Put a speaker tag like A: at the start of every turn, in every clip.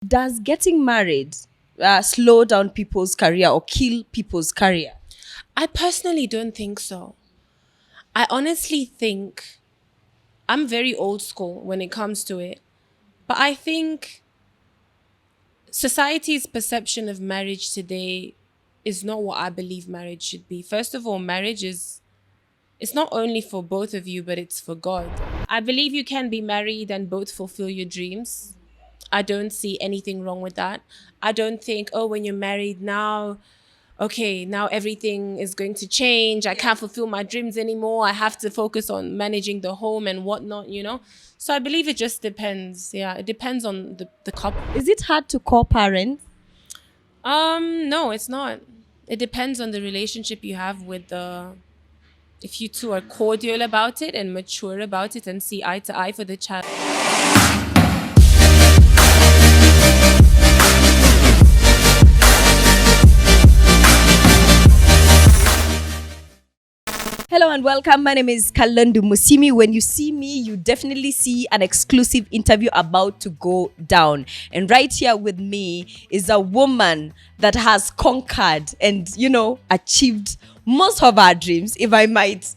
A: Does getting married slow down people's career or kill people's career?
B: I personally don't think so. I honestly think I'm very old school when it comes to it. But I think society's perception of marriage today is not what I believe marriage should be. First of all, marriage is it's not only for both of you, but it's for God. I believe you can be married and both fulfill your dreams. I don't see anything wrong with that. I don't think, oh, when you're married now, okay, now everything is going to change. I can't fulfill my dreams anymore. I have to focus on managing the home and whatnot. So I believe it just depends. Yeah, it depends on the couple.
A: Is it hard to co-parent?
B: No, it's not. It depends on the relationship you have with the if you two are cordial about it and mature about it and see eye to eye for the child.
A: Hello and welcome. My name is Kalondu Musimi. When you see me, you definitely see an exclusive interview about to go down. And right here with me is a woman that has conquered and, achieved most of our dreams, if I might,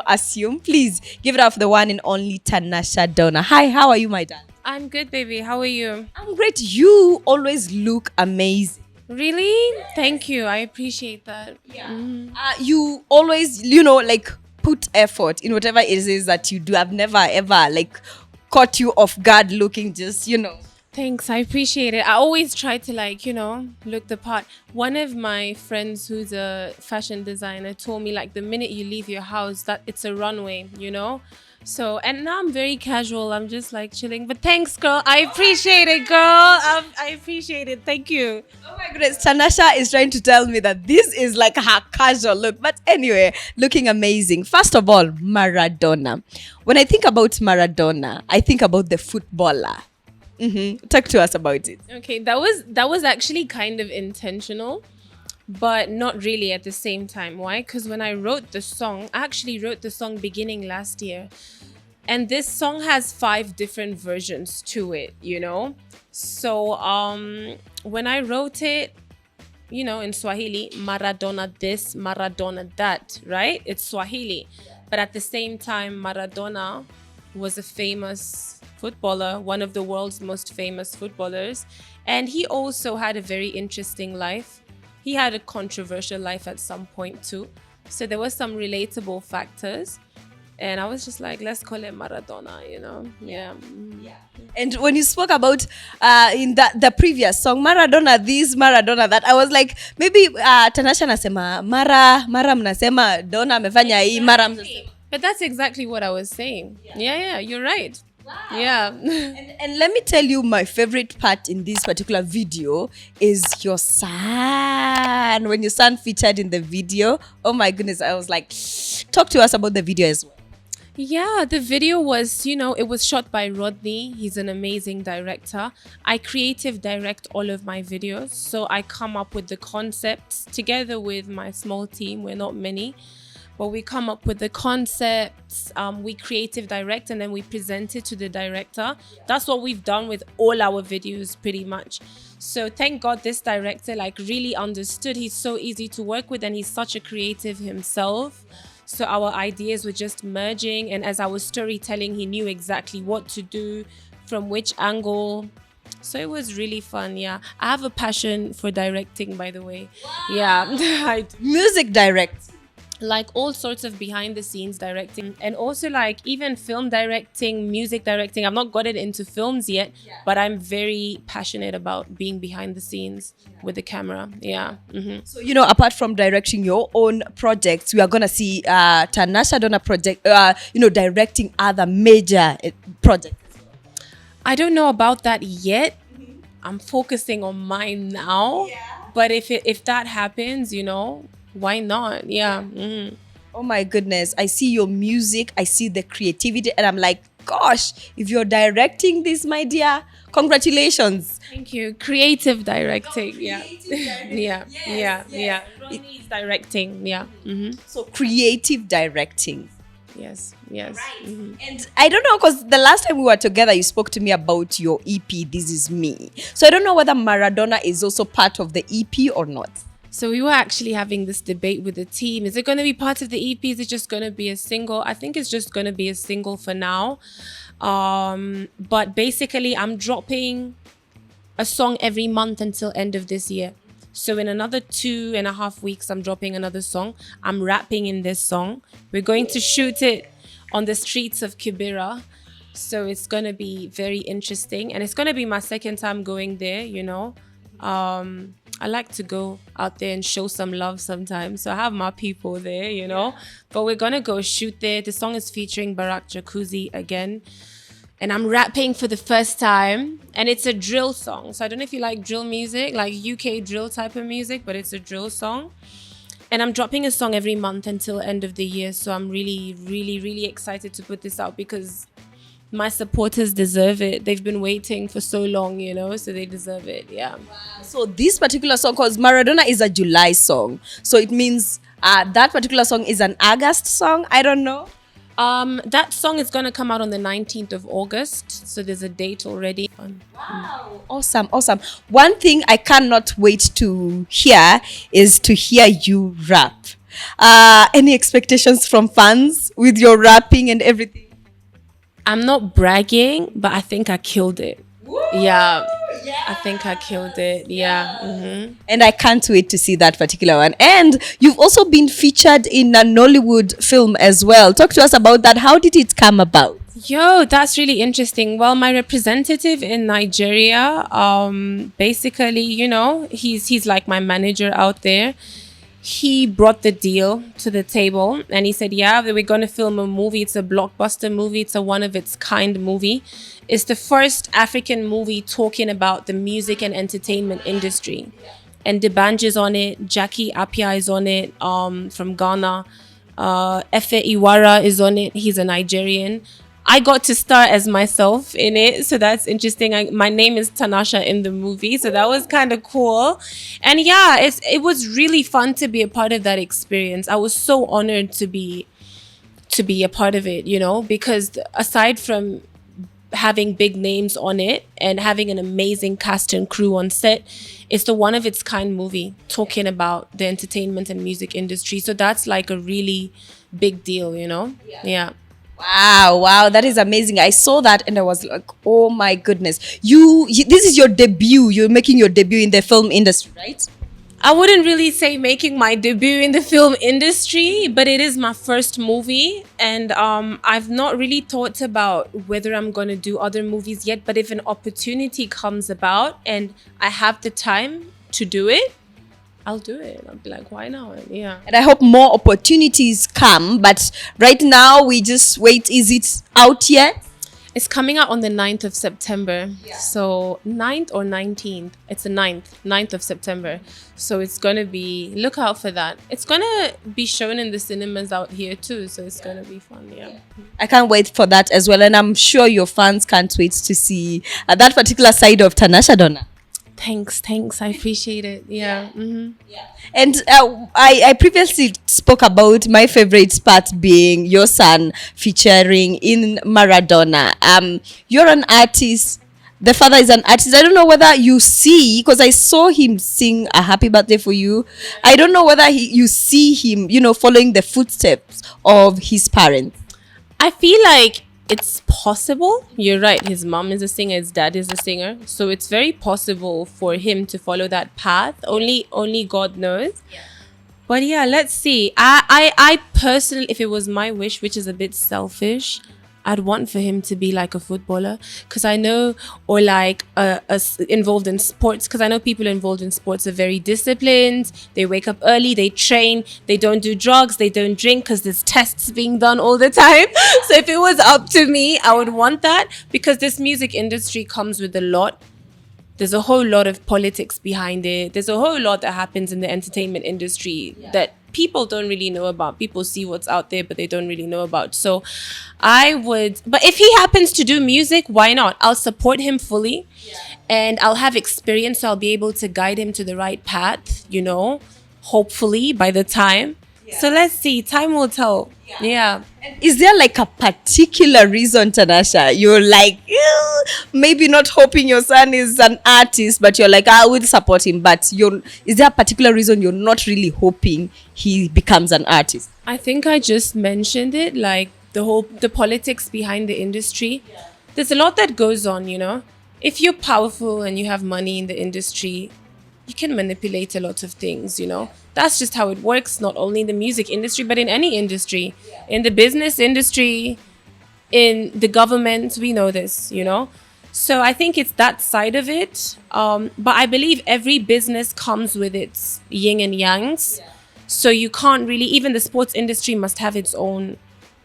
A: assume. Please give it up for the one and only Tanasha Donna. Hi, how are you, my dad?
B: I'm good, baby. How are you?
A: I'm great. You always look amazing.
B: Really? Thank you. I appreciate that.
A: You always, put effort in whatever it is that you do. I've never ever caught you off guard looking just.
B: Thanks. I appreciate it. I always try to look the part. One of my friends who's a fashion designer told me the minute you leave your house that it's a runway. So, and now I'm very casual. I'm just chilling. But thanks, girl. I appreciate it, girl. I appreciate it. Thank you.
A: Oh my goodness, Tanasha is trying to tell me that this is her casual look. But anyway, looking amazing. First of all, Maradona. When I think about Maradona, I think about the footballer. Talk to us about it.
B: Okay, that was actually kind of intentional, but not really at the same time. Why? Because when I wrote the song, I actually wrote the song beginning last year. And this song has 5 different versions to it. So when I wrote it, in Swahili, Maradona this, Maradona that, right? It's Swahili. But at the same time, Maradona was a famous footballer, one of the world's most famous footballers. And he also had a very interesting life. He had a controversial life at some point too. So there were some relatable factors. And I was just let's call it Maradona. Yeah.
A: And when you spoke about in the previous song, Maradona this, Maradona that, I was maybe Tanasha nasema Mara mnasema Donna amefanya hii, Mara mnasema.
B: But that's exactly what I was saying. Yeah, you're right. Wow. Yeah.
A: And let me tell you, my favorite part in this particular video is your son. When your son featured in the video, oh my goodness, I was talk to us about the video as well.
B: Yeah, the video was, it was shot by Rodney. He's an amazing director. I creative direct all of my videos. So I come up with the concepts together with my small team. We're not many. But we come up with the concepts, we creative direct, and then we present it to the director. That's what we've done with all our videos pretty much. So thank God this director really understood. He's so easy to work with and he's such a creative himself. So our ideas were just merging, and as I was storytelling, he knew exactly what to do, from which angle. So it was really fun, yeah. I have a passion for directing, by the way. Wow. Yeah. I do.
A: Music direct.
B: All sorts of behind the scenes directing, and also even film directing, music directing. I've not gotten into films yet, but I'm very passionate about being behind the scenes with the camera. Yeah. Mm-hmm.
A: So, apart from directing your own projects, we are going to see Tanasha Donna project, directing other major projects.
B: I don't know about that yet. I'm focusing on mine now. Yeah. But if that happens, why not? Yeah. Mm-hmm.
A: Oh my goodness. I see your music. I see the creativity. And I'm gosh, if you're directing this, my dear, congratulations.
B: Thank you. Creative directing.
A: Creative directing.
B: Yeah.
A: Yes.
B: Yeah. Ronnie's directing. Yeah. Mm-hmm.
A: So creative directing.
B: Yes. Mhm.
A: And I don't know, because the last time we were together, you spoke to me about your EP, This Is Me. So I don't know whether Maradona is also part of the EP or not.
B: So we were actually having this debate with the team. Is it going to be part of the EP? Is it just going to be a single? I think it's just going to be a single for now. But basically, I'm dropping a song every month until end of this year. So in another 2.5 weeks, I'm dropping another song. I'm rapping in this song. We're going to shoot it on the streets of Kibera. So it's going to be very interesting. And it's going to be my second time going there, you know. I like to go out there and show some love sometimes. So I have my people there, you know. But we're going to go shoot there. The song is featuring Barack Jacuzzi again. And I'm rapping for the first time. And it's a drill song. So I don't know if you like drill music, like UK drill type of music, but it's a drill song. And I'm dropping a song every month until end of the year. So I'm really, really, really excited to put this out because my supporters deserve it. They've been waiting for so long, you know, so they deserve it. Yeah.
A: So this particular song, because Maradona is a July song, so it means that particular song is an August song. I don't know.
B: That song is going to come out on the 19th of August. So there's a date already.
A: Wow. Awesome. One thing I cannot wait to hear is to hear you rap. Any expectations from fans with your rapping and everything?
B: I'm not bragging, but I think I killed it.
A: Woo!
B: Yeah. I think I killed it. Yeah. Mm-hmm.
A: And I can't wait to see that particular one. And you've also been featured in a Nollywood film as well. Talk to us about that. How did it come about?
B: Yo, that's really interesting. Well, my representative in Nigeria, basically, you know, he's like my manager out there. He brought the deal to the table and he said, yeah, we're going to film a movie. It's a blockbuster movie. It's a one-of-its-kind movie. It's the first African movie talking about the music and entertainment industry. And D'banj is on it. Jackie Appiah is on it from Ghana. Efe Iwara is on it. He's a Nigerian. I got to star as myself in it, so that's interesting. My name is Tanasha in the movie, so that was kind of cool. And yeah, it was really fun to be a part of that experience. I was so honored to be a part of it, you know, because aside from having big names on it and having an amazing cast and crew on set, it's the one-of-its-kind movie talking about the entertainment and music industry. So that's like a really big deal, you know? Yeah.
A: Wow, that is amazing. I saw that and I was like, oh my goodness. This is your debut. You're making your debut in the film industry, right?
B: I wouldn't really say making my debut in the film industry, but it is my first movie. And I've not really thought about whether I'm going to do other movies yet. But if an opportunity comes about and I have the time to do it, I'll do it. I'll be like, why not? Yeah.
A: And I hope more opportunities come. But right now, we just wait. Is it out yet?
B: It's coming out on the 9th of September. Yeah. So 9th or 19th? It's the 9th of September. So it's going to be, look out for that. It's going to be shown in the cinemas out here too. So it's going to be fun. Yeah.
A: I can't wait for that as well. And I'm sure your fans can't wait to see that particular side of Tanasha Donna.
B: Thanks. I appreciate it. Yeah. Mm-hmm.
A: Yeah. And I previously spoke about my favorite part being your son featuring in Maradona. You're an artist. The father is an artist. I don't know whether you see, because I saw him sing a happy birthday for you. I don't know whether you see him, you know, following the footsteps of his parents.
B: I feel like it's possible. You're right. His mom is a singer. His dad is a singer. So it's very possible for him to follow that path. Only God knows. Yeah. But yeah, let's see. I personally, if it was my wish, which is a bit selfish, I'd want for him to be like a footballer, because I know, or like involved in sports, because I know people involved in sports are very disciplined. They wake up early, they train, they don't do drugs, they don't drink, because there's tests being done all the time. So if it was up to me, I would want that, because this music industry comes with a lot. There's a whole lot of politics behind it. There's a whole lot that happens in the entertainment industry that people don't really know about. People see what's out there, but they don't really know about. So I would, but if he happens to do music, why not? I'll support him fully, and I'll have experience. So I'll be able to guide him to the right path, you know, hopefully by the time. So let's see. Time will tell. Yeah.
A: Is there like a particular reason, Tanasha, you're like, maybe not hoping your son is an artist, but you're like, I will support him. But is there a particular reason you're not really hoping he becomes an artist?
B: I think I just mentioned it, like the politics behind the industry. There's a lot that goes on, you know. If you're powerful and you have money in the industry, you can manipulate a lot of things, you know. That's just how it works, not only in the music industry, but in any industry. In the business industry, in the government, we know this, you know. So I think it's that side of it. But I believe every business comes with its yin and yangs. So you can't really, even the sports industry must have its own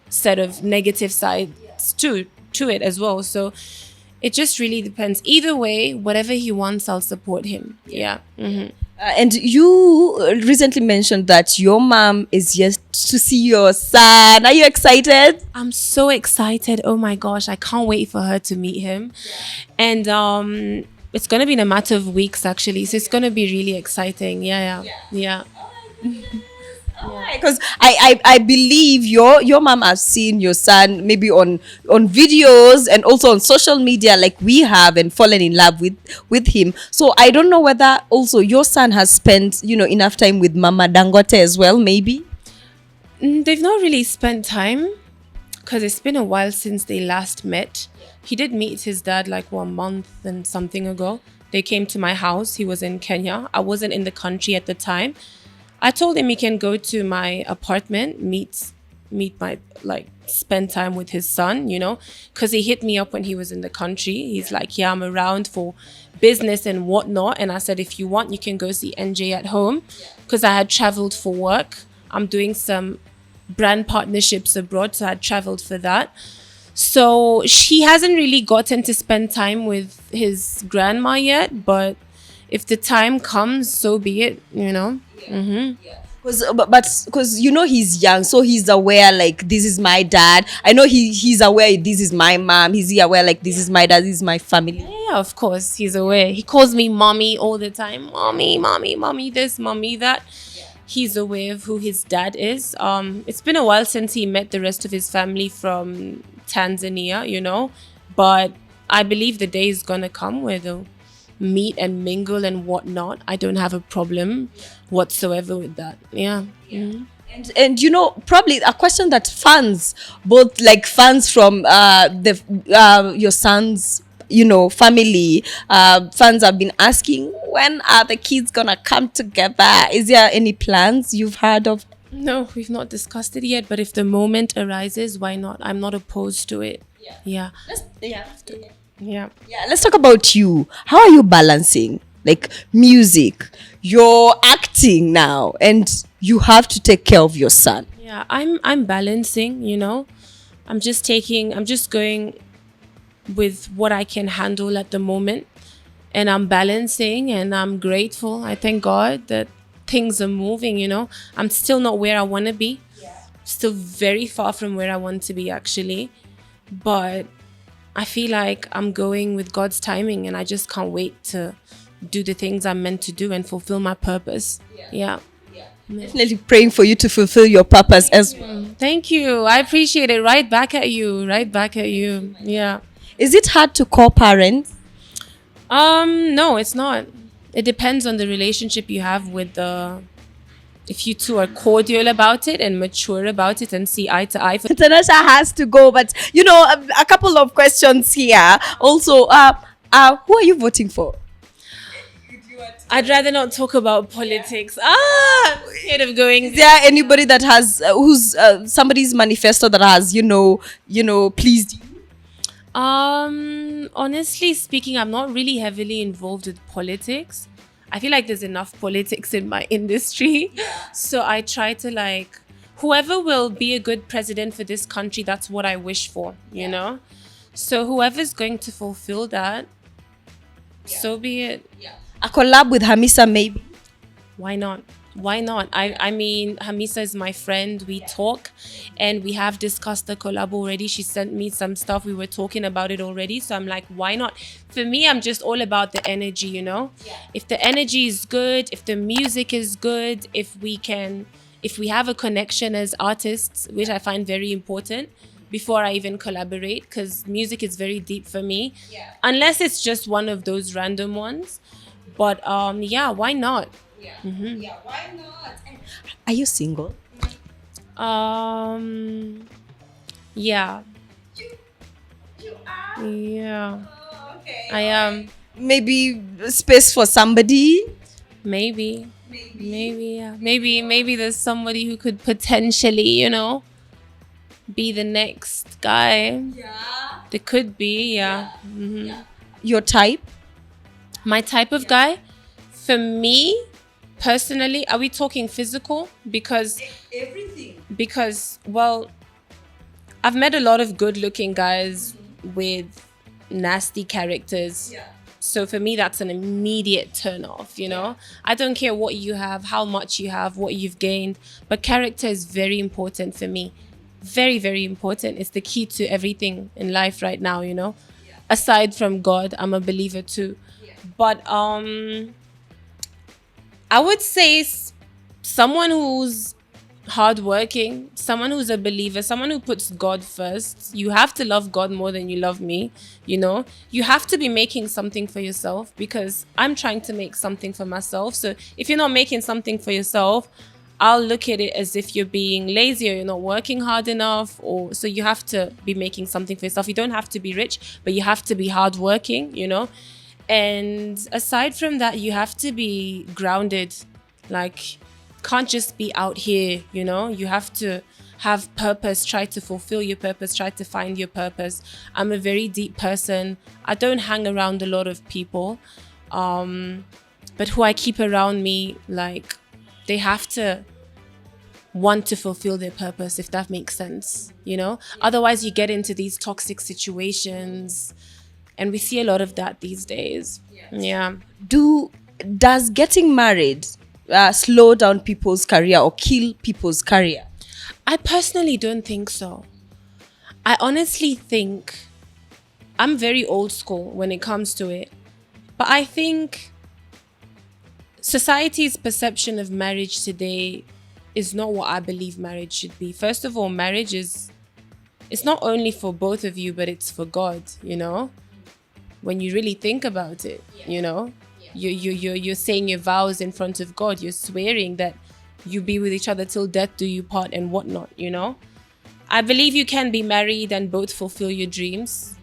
B: set of negative sides to it as well. So it just really depends. Either way, whatever he wants, I'll support him. Yeah. Mm-hmm.
A: And you recently mentioned that your mom is yet to see your son. Are you excited?
B: I'm so excited. Oh my gosh, I can't wait for her to meet him. And it's going to be in a matter of weeks, actually. So it's going to be really exciting. Yeah.
A: Because I believe your mom has seen your son maybe on videos and also on social media like we have, and fallen in love with him. So I don't know whether also your son has spent enough time with Mama Dangote as well, maybe.
B: They've not really spent time because it's been a while since they last met. He did meet his dad like 1 month and something ago. They came to my house. He was in Kenya. I wasn't in the country at the time. I told him he can go to my apartment, meet my, like, spend time with his son, you know, because he hit me up when he was in the country. He's like, yeah, I'm around for business and whatnot. And I said, if you want, you can go see NJ at home, because I had traveled for work. I'm doing some brand partnerships abroad, so I had traveled for that. So she hasn't really gotten to spend time with his grandma yet, but if the time comes, so be it, you know.
A: Because he's young, so he's aware like this is my dad. I know he's aware this is my mom. Is he aware like this is my dad, this is my family?
B: Yeah, of course he's aware. He calls me mommy all the time. Mommy this, mommy that. He's aware of who his dad is. It's been a while since he met the rest of his family from Tanzania, you know, but I believe the day is gonna come where they'll meet and mingle and whatnot. I don't have a problem whatsoever with that. Yeah. Mm-hmm.
A: And probably a question that fans, both like fans from your son's family, fans have been asking, when are the kids gonna come together? Is there any plans you've heard of?
B: No, we've not discussed it yet, but if the moment arises, why not? I'm not opposed to it. Yeah.
A: Let's talk about you. How are you balancing like music, you're acting now, and you have to take care of your son?
B: Yeah, I'm balancing, you know. I'm just going with what I can handle at the moment, and I'm balancing, and I'm grateful. I thank God that things are moving, you know. I'm still not where I want to be. Still very far from where I want to be, actually. But I feel like I'm going with God's timing, and I just can't wait to do the things I'm meant to do and fulfill my purpose. Yeah.
A: Definitely praying for you to fulfill your purpose as well.
B: Thank you. I appreciate it. Right back at you. Yeah.
A: Is it hard to call parents?
B: No, it's not. It depends on the relationship you have with if you two are cordial about it and mature about it and see eye to eye.
A: Tanasha has to go, but a couple of questions here. Also, who are you voting for?
B: I'd rather not talk about politics. Scared of going.
A: Is there anybody that has who's somebody's manifesto that has pleased you?
B: Honestly speaking, I'm not really heavily involved with politics. I feel like there's enough politics in my industry. So I try to whoever will be a good president for this country, that's what I wish for, you know? So whoever's going to fulfill that, so be it.
A: A collab with Hamisa, maybe?
B: Why not? I mean, Hamisa is my friend. We talk and we have discussed the collab already. She sent me some stuff. We were talking about it already. So I'm like, why not? For me, I'm just all about the energy, you know? If the energy is good, if the music is good, if we can if we have a connection as artists, which I find very important before I even collaborate, because music is very deep for me.
A: Yeah.
B: Unless it's just one of those random ones. But yeah, why not?
A: Yeah. Yeah, why not? Are you single?
B: Yeah.
A: You are?
B: Yeah.
A: Oh, okay.
B: I am.
A: Maybe space for somebody?
B: Maybe, yeah. Maybe there's somebody who could potentially, you know, be the next guy.
A: Yeah.
B: There could be, yeah.
A: Yeah. Your type?
B: My type of guy? For me, personally, are we talking physical? Because
A: Everything.
B: well, I've met a lot of good-looking guys with nasty characters.
A: Yeah.
B: So for me, that's an immediate turn off, you know? I don't care what you have, how much you have, what you've gained, but character is very important for me. Very, very important. It's the key to everything in life right now, you know? Yeah. Aside from God, I'm a believer too. Yeah. But I would say someone who's hardworking, someone who's a believer, someone who puts God first. You have to love God more than you love me, you know? You have to be making something for yourself, because I'm trying to make something for myself. So if you're not making something for yourself, I'll look at it as if you're being lazy or you're not working hard enough. Or so you have to be making something for yourself. You don't have to be rich, but you have to be hardworking, you know? And aside from that, you have to be grounded. Like, can't just be out here, you know? You have to have purpose, try to fulfill your purpose, try to find your purpose. I'm a very deep person. I don't hang around a lot of people. But who I keep around me, like, they have to want to fulfill their purpose, if that makes sense, you know? Otherwise, you get into these toxic situations, and we see a lot of that these days. Yes. Yeah.
A: Does getting married slow down people's career or kill people's career?
B: I personally don't think so. I honestly think I'm very old school when it comes to it. But I think society's perception of marriage today is not what I believe marriage should be. First of all, marriage it's not only for both of you, but it's for God, you know? When you really think about it, you know? You're saying your vows in front of God. You're swearing that you be with each other till death do you part and whatnot, you know? I believe you can be married and both fulfill your dreams.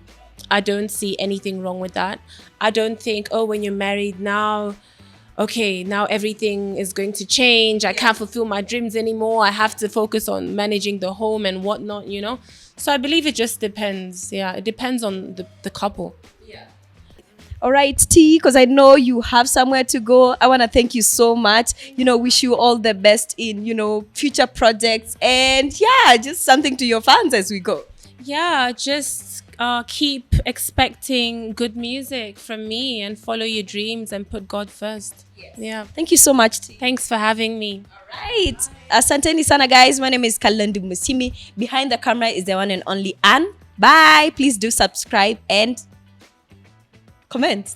B: I don't see anything wrong with that. I don't think, oh, when you're married now, okay, now everything is going to change. I can't fulfill my dreams anymore. I have to focus on managing the home and whatnot, you know? So I believe it just depends. Yeah, it depends on the couple.
A: All right, T, because I know you have somewhere to go. I want to thank you so much. You know, wish you all the best in, you know, future projects. And yeah, just something to your fans as we go.
B: Yeah, just keep expecting good music from me and follow your dreams and put God first.
A: Yes.
B: Yeah.
A: Thank you so much, T.
B: Thanks for having me.
A: All right. Asanteni sana, guys. My name is Kalondu Musimi. Behind the camera is the one and only Anne. Bye. Please do subscribe and comment.